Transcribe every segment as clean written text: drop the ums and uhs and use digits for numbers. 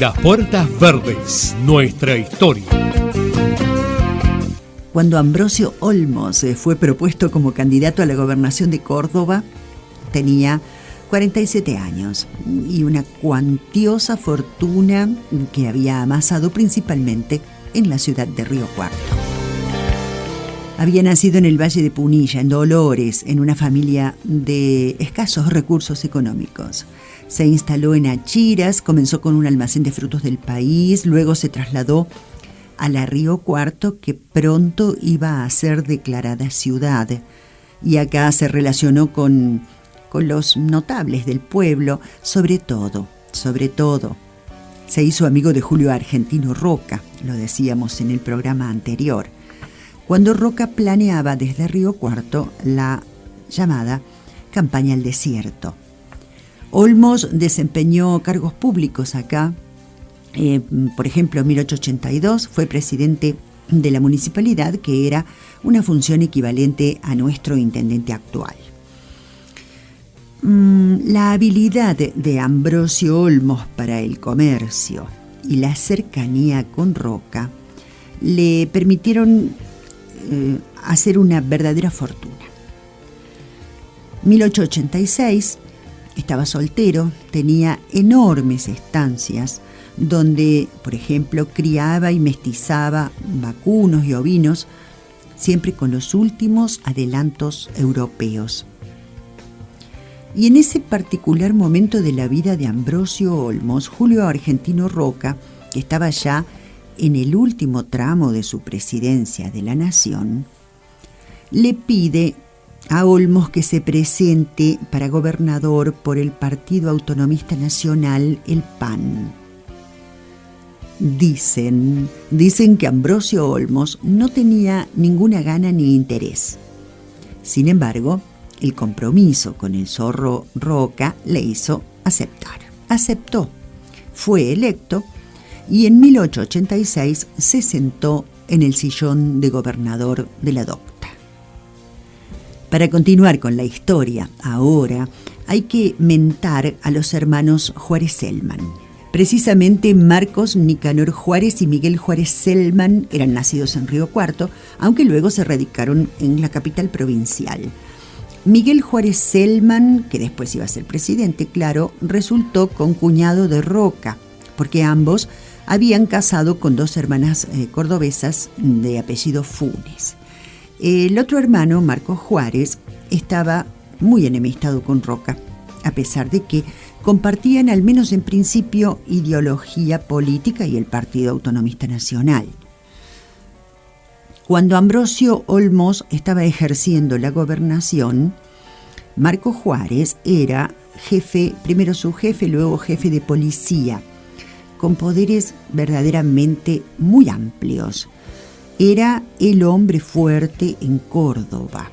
Las Puertas Verdes, nuestra historia. Cuando Ambrosio Olmos fue propuesto como candidato a la gobernación de Córdoba, tenía 47 años y una cuantiosa fortuna que había amasado principalmente en la ciudad de Río Cuarto. Había nacido en el Valle de Punilla, en Dolores, en una familia de escasos recursos económicos. Se instaló en Achiras, comenzó con un almacén de frutos del país, luego se trasladó a la Río Cuarto, que pronto iba a ser declarada ciudad. Y acá se relacionó con los notables del pueblo, sobre todo. Se hizo amigo de Julio Argentino Roca, lo decíamos en el programa anterior, cuando Roca planeaba desde Río Cuarto la llamada Campaña al Desierto. Olmos desempeñó cargos públicos acá. Por ejemplo, en 1882 fue presidente de la municipalidad, que era una función equivalente a nuestro intendente actual. La habilidad de Ambrosio Olmos para el comercio y la cercanía con Roca le permitieron hacer una verdadera fortuna. 1886, estaba soltero, tenía enormes estancias donde, por ejemplo, criaba y mestizaba vacunos y ovinos, siempre con los últimos adelantos europeos. Y en ese particular momento de la vida de Ambrosio Olmos, Julio Argentino Roca, que estaba ya en el último tramo de su presidencia de la Nación, le pide a Olmos que se presente para gobernador por el Partido Autonomista Nacional, el PAN. Dicen que Ambrosio Olmos no tenía ninguna gana ni interés. Sin embargo, el compromiso con el zorro Roca le hizo aceptar. Aceptó, fue electo y en 1886 se sentó en el sillón de gobernador de la Docta. Para continuar con la historia, ahora hay que mentar a los hermanos Juárez-Celman. Precisamente Marcos Nicanor Juárez y Miguel Juárez-Celman eran nacidos en Río Cuarto, aunque luego se radicaron en la capital provincial. Miguel Juárez-Celman, que después iba a ser presidente, claro, resultó concuñado de Roca, porque ambos habían casado con dos hermanas cordobesas de apellido Funes. El otro hermano, Marcos Juárez, estaba muy enemistado con Roca, a pesar de que compartían, al menos en principio, ideología política y el Partido Autonomista Nacional. Cuando Ambrosio Olmos estaba ejerciendo la gobernación, Marcos Juárez era jefe, primero subjefe, luego jefe de policía, con poderes verdaderamente muy amplios. Era el hombre fuerte en Córdoba.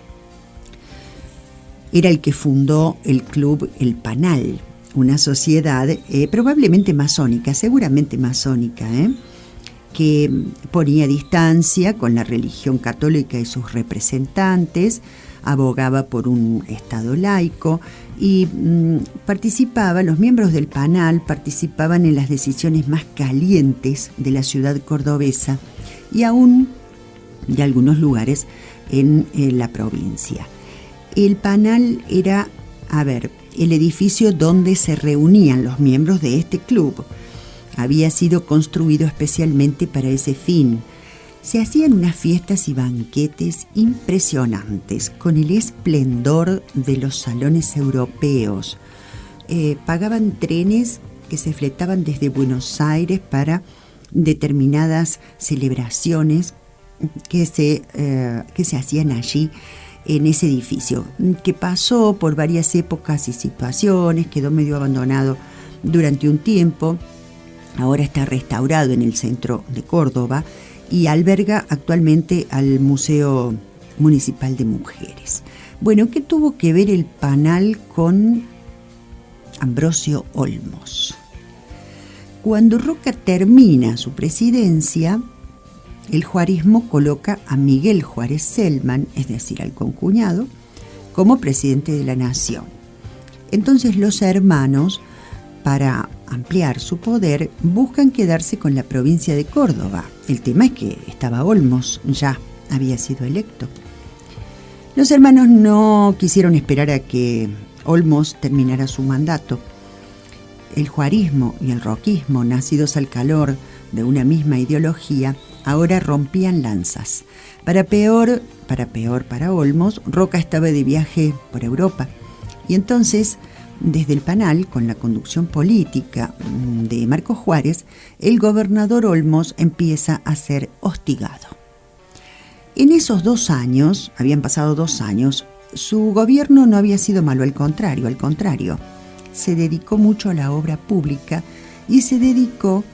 Era el que fundó el club El Panal, una sociedad probablemente masónica, seguramente masónica, que ponía distancia con la religión católica y sus representantes, abogaba por un Estado laico y los miembros del Panal participaban en las decisiones más calientes de la ciudad cordobesa y aún de algunos lugares en la provincia. El Panal era, el edificio donde se reunían los miembros de este club. Había sido construido especialmente para ese fin. Se hacían unas fiestas y banquetes impresionantes, con el esplendor de los salones europeos. Pagaban trenes que se fletaban desde Buenos Aires para determinadas celebraciones que se hacían allí en ese edificio, que pasó por varias épocas y situaciones, quedó medio abandonado durante un tiempo. Ahora está restaurado en el centro de Córdoba y alberga actualmente al Museo Municipal de Mujeres. Bueno, ¿qué tuvo que ver el Panal con Ambrosio Olmos? Cuando Roca termina su presidencia, el juarismo coloca a Miguel Juárez-Celman, es decir, al concuñado, como presidente de la Nación. Entonces los hermanos, para ampliar su poder, buscan quedarse con la provincia de Córdoba. El tema es que estaba Olmos, ya había sido electo. Los hermanos no quisieron esperar a que Olmos terminara su mandato. El juarismo y el roquismo, nacidos al calor de una misma ideología, ahora rompían lanzas. Para peor para Olmos, Roca estaba de viaje por Europa. Y entonces, desde el Panal, con la conducción política de Marcos Juárez, el gobernador Olmos empieza a ser hostigado. En esos 2 años, habían pasado 2 años, su gobierno no había sido malo, al contrario, se dedicó mucho a la obra pública y se dedicó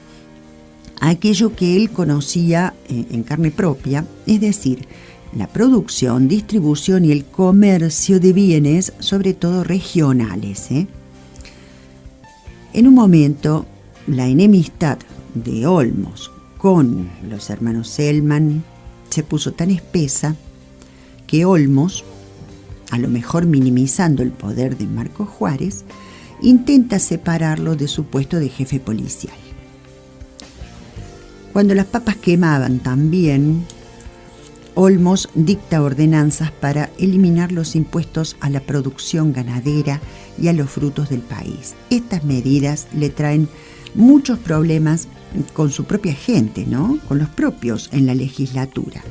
a aquello que él conocía en carne propia, es decir, la producción, distribución y el comercio de bienes, sobre todo regionales. En un momento, la enemistad de Olmos con los hermanos Selman se puso tan espesa que Olmos, a lo mejor minimizando el poder de Marcos Juárez, intenta separarlo de su puesto de jefe policial. Cuando las papas quemaban también, Olmos dicta ordenanzas para eliminar los impuestos a la producción ganadera y a los frutos del país. Estas medidas le traen muchos problemas con su propia gente, ¿no? Con los propios en la legislatura.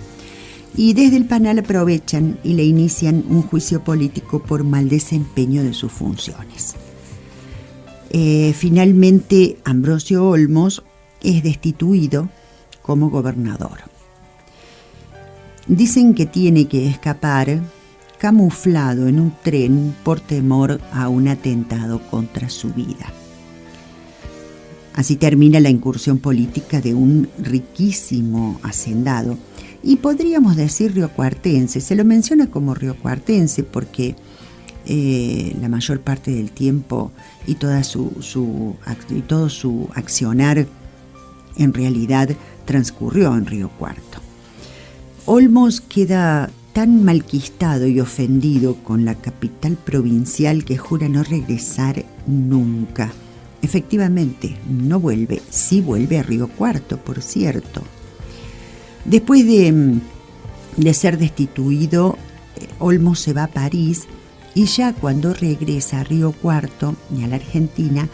Y desde el Panal aprovechan y le inician un juicio político por mal desempeño de sus funciones. Finalmente, Ambrosio Olmos es destituido como gobernador. Dicen que tiene que escapar camuflado en un tren por temor a un atentado contra su vida. Así termina la incursión política de un riquísimo hacendado, y podríamos decir riocuartense. Se lo menciona como riocuartense porque la mayor parte del tiempo y todo su accionar en realidad transcurrió en Río Cuarto. Olmos queda tan malquistado y ofendido con la capital provincial que jura no regresar nunca. Efectivamente, no vuelve, sí vuelve a Río Cuarto, por cierto. Después de ser destituido, Olmos se va a París y ya cuando regresa a Río Cuarto y a la Argentina,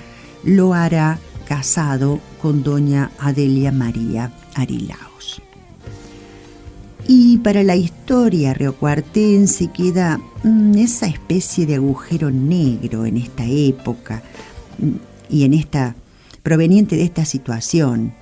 lo hará casado con doña Adelia María Arilaos. Y para la historia riocuartense queda esa especie de agujero negro en esta época y proveniente de esta situación,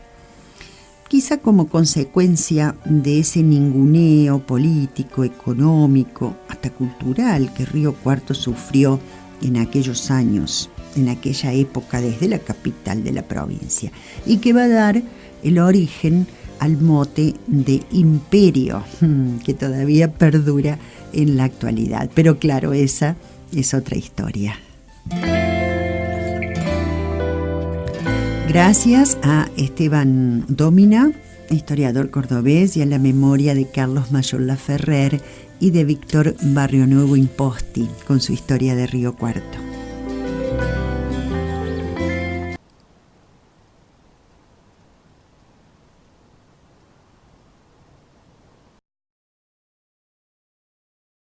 quizá como consecuencia de ese ninguneo político, económico, hasta cultural que Río Cuarto sufrió en aquellos años, en aquella época desde la capital de la provincia, y que va a dar el origen al mote de imperio, que todavía perdura en la actualidad. Pero claro, esa es otra historia. Gracias a Esteban Dómina, historiador cordobés, y a la memoria de Carlos Mayor Ferrer y de Víctor Barrionuevo Imposti, con su historia de Río Cuarto.